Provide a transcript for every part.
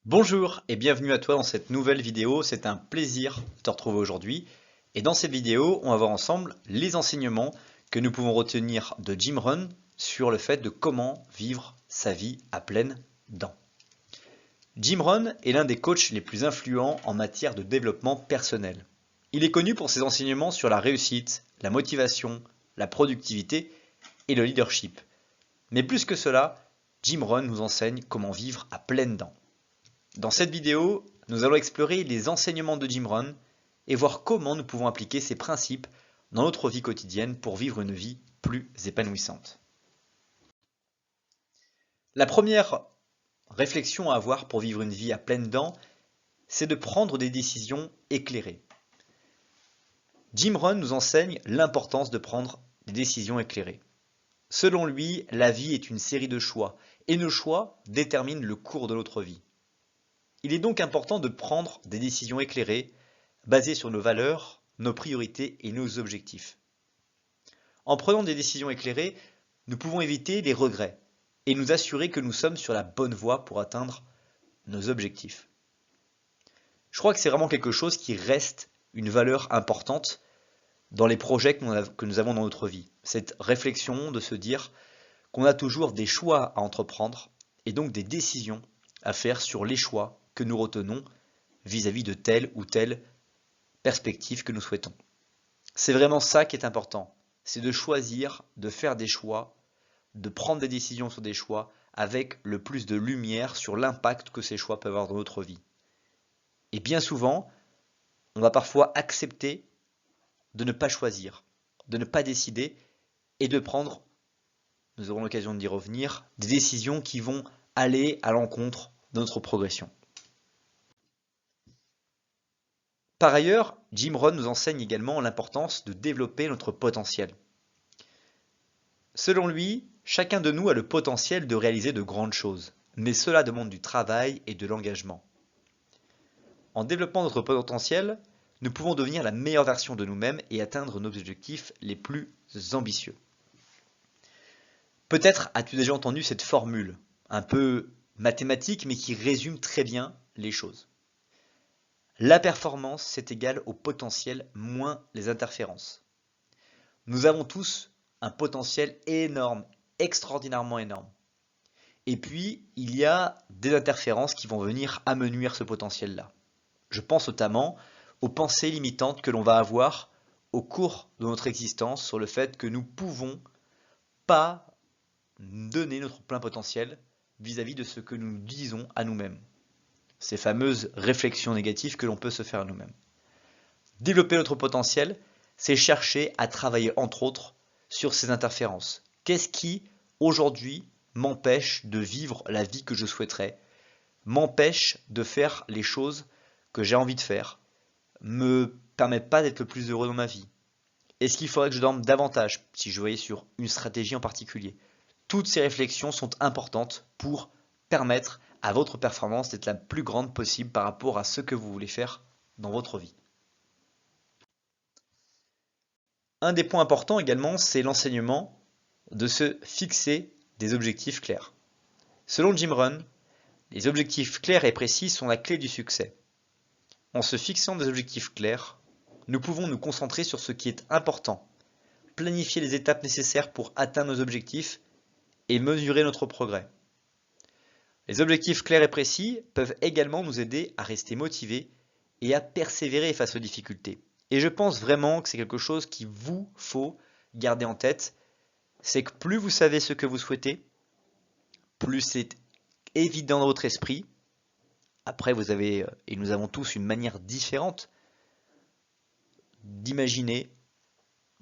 Bonjour et bienvenue à toi dans cette nouvelle vidéo, c'est un plaisir de te retrouver aujourd'hui. Et dans cette vidéo, on va voir ensemble les enseignements que nous pouvons retenir de Jim Rohn sur le fait de comment vivre sa vie à pleines dents. Jim Rohn est l'un des coachs les plus influents en matière de développement personnel. Il est connu pour ses enseignements sur la réussite, la motivation, la productivité et le leadership. Mais plus que cela, Jim Rohn nous enseigne comment vivre à pleines dents. Dans cette vidéo, nous allons explorer les enseignements de Jim Rohn et voir comment nous pouvons appliquer ces principes dans notre vie quotidienne pour vivre une vie plus épanouissante. La première réflexion à avoir pour vivre une vie à pleines dents, c'est de prendre des décisions éclairées. Jim Rohn nous enseigne l'importance de prendre des décisions éclairées. Selon lui, la vie est une série de choix et nos choix déterminent le cours de notre vie. Il est donc important de prendre des décisions éclairées, basées sur nos valeurs, nos priorités et nos objectifs. En prenant des décisions éclairées, nous pouvons éviter les regrets et nous assurer que nous sommes sur la bonne voie pour atteindre nos objectifs. Je crois que c'est vraiment quelque chose qui reste une valeur importante dans les projets que nous avons dans notre vie. Cette réflexion de se dire qu'on a toujours des choix à entreprendre et donc des décisions à faire sur les choix que nous retenons vis-à-vis de telle ou telle perspective que nous souhaitons. C'est vraiment ça qui est important, c'est de choisir, de faire des choix, de prendre des décisions sur des choix avec le plus de lumière sur l'impact que ces choix peuvent avoir dans notre vie. Et bien souvent, on va parfois accepter de ne pas choisir, de ne pas décider et de prendre, nous aurons l'occasion d'y revenir, des décisions qui vont aller à l'encontre de notre progression. Par ailleurs, Jim Rohn nous enseigne également l'importance de développer notre potentiel. Selon lui, chacun de nous a le potentiel de réaliser de grandes choses, mais cela demande du travail et de l'engagement. En développant notre potentiel, nous pouvons devenir la meilleure version de nous-mêmes et atteindre nos objectifs les plus ambitieux. Peut-être as-tu déjà entendu cette formule, un peu mathématique, mais qui résume très bien les choses. La performance, c'est égal au potentiel moins les interférences. Nous avons tous un potentiel énorme, extraordinairement énorme. Et puis, il y a des interférences qui vont venir amenuire ce potentiel-là. Je pense notamment aux pensées limitantes que l'on va avoir au cours de notre existence sur le fait que nous ne pouvons pas donner notre plein potentiel vis-à-vis de ce que nous disons à nous-mêmes. Ces fameuses réflexions négatives que l'on peut se faire à nous-mêmes. Développer notre potentiel, c'est chercher à travailler entre autres sur ces interférences. Qu'est-ce qui, aujourd'hui, m'empêche de vivre la vie que je souhaiterais, m'empêche de faire les choses que j'ai envie de faire, me permet pas d'être le plus heureux dans ma vie? Est-ce qu'il faudrait que je dorme davantage, si je voyais sur une stratégie en particulier? Toutes ces réflexions sont importantes pour permettre à votre performance d'être la plus grande possible par rapport à ce que vous voulez faire dans votre vie. Un des points importants également, c'est l'enseignement de se fixer des objectifs clairs. Selon Jim Rohn, les objectifs clairs et précis sont la clé du succès. En se fixant des objectifs clairs, nous pouvons nous concentrer sur ce qui est important, planifier les étapes nécessaires pour atteindre nos objectifs et mesurer notre progrès. Les objectifs clairs et précis peuvent également nous aider à rester motivés et à persévérer face aux difficultés. Et je pense vraiment que c'est quelque chose qu'il vous faut garder en tête, c'est que plus vous savez ce que vous souhaitez, plus c'est évident dans votre esprit. Après, vous avez, et nous avons tous une manière différente d'imaginer,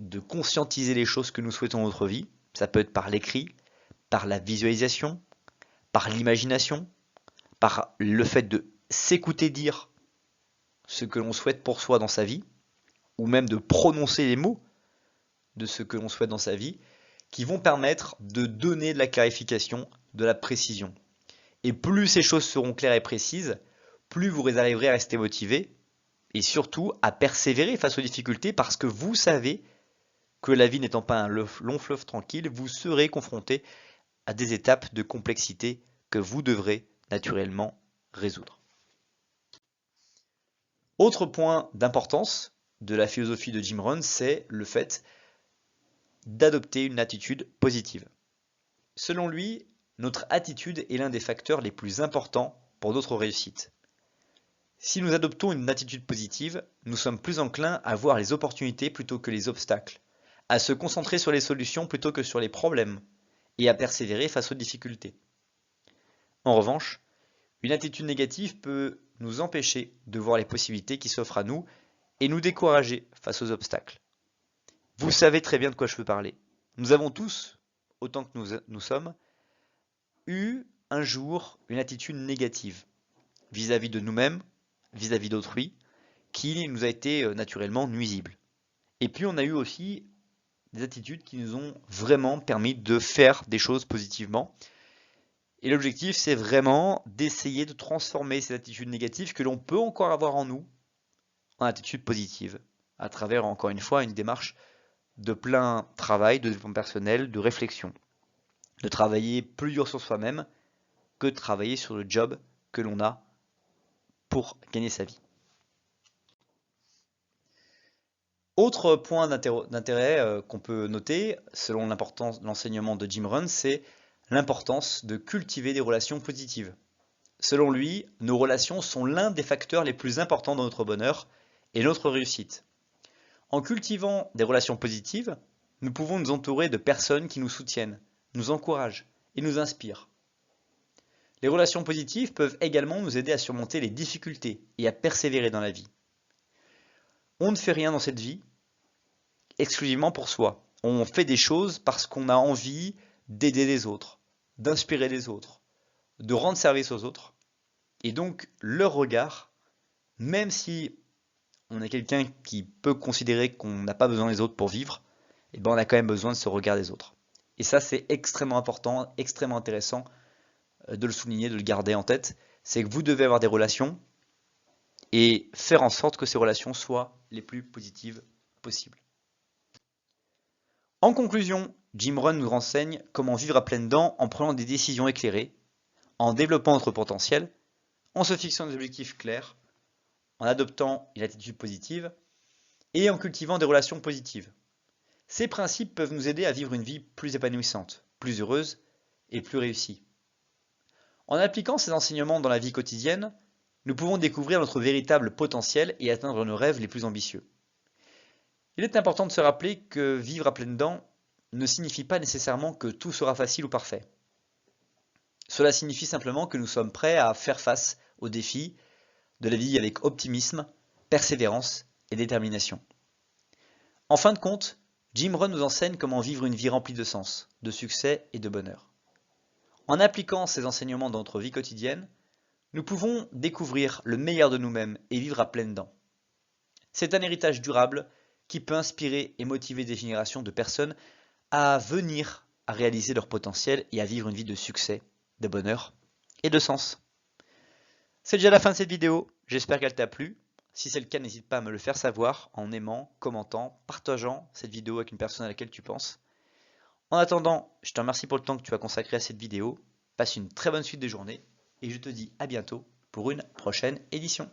de conscientiser les choses que nous souhaitons dans notre vie. Ça peut être par l'écrit, par la visualisation, par l'imagination, par le fait de s'écouter dire ce que l'on souhaite pour soi dans sa vie, ou même de prononcer les mots de ce que l'on souhaite dans sa vie, qui vont permettre de donner de la clarification, de la précision. Et plus ces choses seront claires et précises, plus vous arriverez à rester motivé et surtout à persévérer face aux difficultés parce que vous savez que la vie n'étant pas un long fleuve tranquille, vous serez confronté à des étapes de complexité que vous devrez naturellement résoudre. Autre point d'importance de la philosophie de Jim Rohn, c'est le fait d'adopter une attitude positive. Selon lui, notre attitude est l'un des facteurs les plus importants pour notre réussite. Si nous adoptons une attitude positive, nous sommes plus enclins à voir les opportunités plutôt que les obstacles, à se concentrer sur les solutions plutôt que sur les problèmes, et à persévérer face aux difficultés. En revanche, une attitude négative peut nous empêcher de voir les possibilités qui s'offrent à nous et nous décourager face aux obstacles. Vous savez très bien de quoi je veux parler. Nous avons tous, autant que nous sommes, eu un jour une attitude négative vis-à-vis de nous-mêmes, vis-à-vis d'autrui, qui nous a été naturellement nuisible. Et puis on a eu aussi des attitudes qui nous ont vraiment permis de faire des choses positivement. Et l'objectif, c'est vraiment d'essayer de transformer ces attitudes négatives que l'on peut encore avoir en nous en attitudes positives, à travers, encore une fois, une démarche de plein travail, de développement personnel, de réflexion. De travailler plus dur sur soi-même que de travailler sur le job que l'on a pour gagner sa vie. Autre point d'intérêt qu'on peut noter, selon l'importance de l'enseignement de Jim Rohn, c'est l'importance de cultiver des relations positives. Selon lui, nos relations sont l'un des facteurs les plus importants dans notre bonheur et notre réussite. En cultivant des relations positives, nous pouvons nous entourer de personnes qui nous soutiennent, nous encouragent et nous inspirent. Les relations positives peuvent également nous aider à surmonter les difficultés et à persévérer dans la vie. On ne fait rien dans cette vie exclusivement pour soi. On fait des choses parce qu'on a envie d'aider les autres, d'inspirer les autres, de rendre service aux autres. Et donc, leur regard, même si on est quelqu'un qui peut considérer qu'on n'a pas besoin des autres pour vivre, eh ben on a quand même besoin de ce regard des autres. Et ça, c'est extrêmement important, extrêmement intéressant de le souligner, de le garder en tête. C'est que vous devez avoir des relations et faire en sorte que ces relations soient les plus positives possibles. En conclusion, Jim Rohn nous renseigne comment vivre à pleines dents en prenant des décisions éclairées, en développant notre potentiel, en se fixant des objectifs clairs, en adoptant une attitude positive et en cultivant des relations positives. Ces principes peuvent nous aider à vivre une vie plus épanouissante, plus heureuse et plus réussie. En appliquant ces enseignements dans la vie quotidienne, nous pouvons découvrir notre véritable potentiel et atteindre nos rêves les plus ambitieux. Il est important de se rappeler que vivre à pleines dents ne signifie pas nécessairement que tout sera facile ou parfait. Cela signifie simplement que nous sommes prêts à faire face aux défis de la vie avec optimisme, persévérance et détermination. En fin de compte, Jim Rohn nous enseigne comment vivre une vie remplie de sens, de succès et de bonheur. En appliquant ces enseignements dans notre vie quotidienne, nous pouvons découvrir le meilleur de nous-mêmes et vivre à pleines dents. C'est un héritage durable qui peut inspirer et motiver des générations de personnes à venir à réaliser leur potentiel et à vivre une vie de succès, de bonheur et de sens. C'est déjà la fin de cette vidéo, j'espère qu'elle t'a plu. Si c'est le cas, n'hésite pas à me le faire savoir en aimant, commentant, partageant cette vidéo avec une personne à laquelle tu penses. En attendant, je te remercie pour le temps que tu as consacré à cette vidéo. Passe une très bonne suite de journée et je te dis à bientôt pour une prochaine édition.